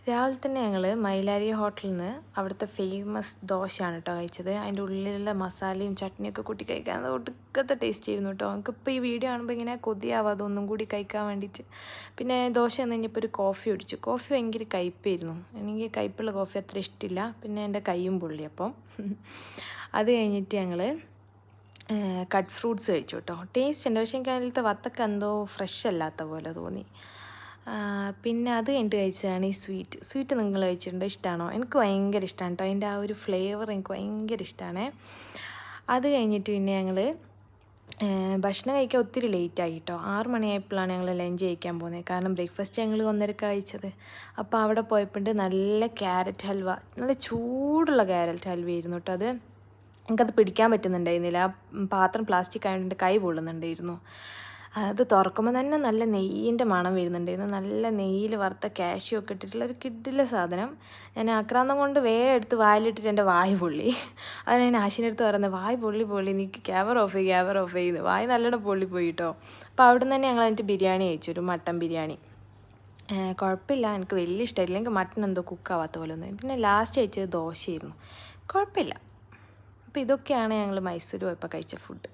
രാവിലെ തന്നെ ഞങ്ങൾ മൈലാരി ഹോട്ടലിൽ നിന്ന് അവിടുത്തെ ഫേമസ് ദോശയാണ് കേട്ടോ കഴിച്ചത്. അതിൻ്റെ ഉള്ളിലുള്ള മസാലയും ചട്നിയൊക്കെ കൂട്ടി കഴിക്കാൻ അത് ഒടുക്കത്തെ ടേസ്റ്റ് ആയിരുന്നു കേട്ടോ. നമുക്കിപ്പോൾ ഈ വീഡിയോ കാണുമ്പോൾ ഇങ്ങനെ കൊതിയാവും അതൊന്നും കൂടി കഴിക്കാൻ വേണ്ടിയിട്ട്. പിന്നെ ദോശ എന്ന് കഴിഞ്ഞപ്പോൾ ഒരു കോഫി കുടിച്ചു. കോഫി ഭയങ്കര കയ്പ്പായിരുന്നു. എനിക്ക് കയ്പ്പുള്ള കോഫി അത്ര ഇഷ്ടമില്ല. പിന്നെ എൻ്റെ കയ്യും പൊള്ളി. അപ്പം അത് കഴിഞ്ഞിട്ട് ഞങ്ങൾ കട്ട് ഫ്രൂട്ട്സ് കഴിച്ചു കേട്ടോ. ടേസ്റ്റ് ഉണ്ട്, പക്ഷേ എനിക്ക് അതിലത്തെ വത്തക്ക എന്തോ ഫ്രഷ് അല്ലാത്ത പോലെ തോന്നി. പിന്നെ അത് കഴിഞ്ഞിട്ട് കഴിച്ചതാണ് ഈ സ്വീറ്റ് നിങ്ങൾ കഴിച്ചിട്ടുണ്ടോ? ഇഷ്ടമാണോ? എനിക്ക് ഭയങ്കര ഇഷ്ടമാണ് കേട്ടോ. അതിൻ്റെ ആ ഒരു ഫ്ലേവർ എനിക്ക് ഭയങ്കര ഇഷ്ടമാണ്. അത് കഴിഞ്ഞിട്ട് പിന്നെ ഞങ്ങൾ ഭക്ഷണം കഴിക്കാൻ ഒത്തിരി ലേറ്റായി കേട്ടോ. 6 മണിയായപ്പോഴാണ് ഞങ്ങൾ ലഞ്ച് കഴിക്കാൻ പോകുന്നത്. കാരണം ബ്രേക്ക്ഫാസ്റ്റ് ഞങ്ങൾ 1:30 കഴിച്ചത്. അപ്പോൾ അവിടെ പോയപ്പോൾ നല്ല ക്യാരറ്റ് ഹൽവ, നല്ല ചൂടുള്ള ക്യാരറ്റ് ഹൽവയായിരുന്നു കേട്ടോ. അത് എനിക്കത് പിടിക്കാൻ പറ്റുന്നുണ്ടായിരുന്നില്ല. ആ പാത്രം പ്ലാസ്റ്റിക് ആയതുകൊണ്ട് കൈ പൊള്ളുന്നുണ്ടായിരുന്നു. അത് തുറക്കുമ്പോൾ തന്നെ നല്ല നെയ്യിൻ്റെ മണം വരുന്നുണ്ടായിരുന്നു. നല്ല നെയ്യിൽ വറുത്ത കാഷ്യൂ ഒക്കെ ഇട്ടിട്ടുള്ള ഒരു കിഡിലെ സാധനം. ഞാൻ ആക്രാന്തം കൊണ്ട് വേഗം എടുത്ത് വായിലിട്ടിട്ട് എൻ്റെ വായ് പൊള്ളി. അത് ഞാൻ ആശിൻ്റെ അടുത്ത് പറയുന്നത്, വായ് പൊള്ളി നീ ക്യാമറ ഓഫ് ചെയ്യുന്നു. വായ് നല്ലോണം പൊള്ളിപ്പോയി കേട്ടോ. അപ്പോൾ അവിടെ നിന്ന് തന്നെ ഞങ്ങൾ എന്നിട്ട് ബിരിയാണി കഴിച്ചു, ഒരു മട്ടൻ ബിരിയാണി. കുഴപ്പമില്ല, എനിക്ക് വലിയ ഇഷ്ടമായില്ല. എനിക്ക് മട്ടൻ എന്തോ കുക്കാവാത്ത പോലെ ഒന്നും. പിന്നെ ലാസ്റ്റ് കഴിച്ചത് ദോശയായിരുന്നു. കുഴപ്പമില്ല. അപ്പോൾ ഇതൊക്കെയാണ് ഞങ്ങൾ മൈസൂർ പോയപ്പോൾ കഴിച്ച ഫുഡ്.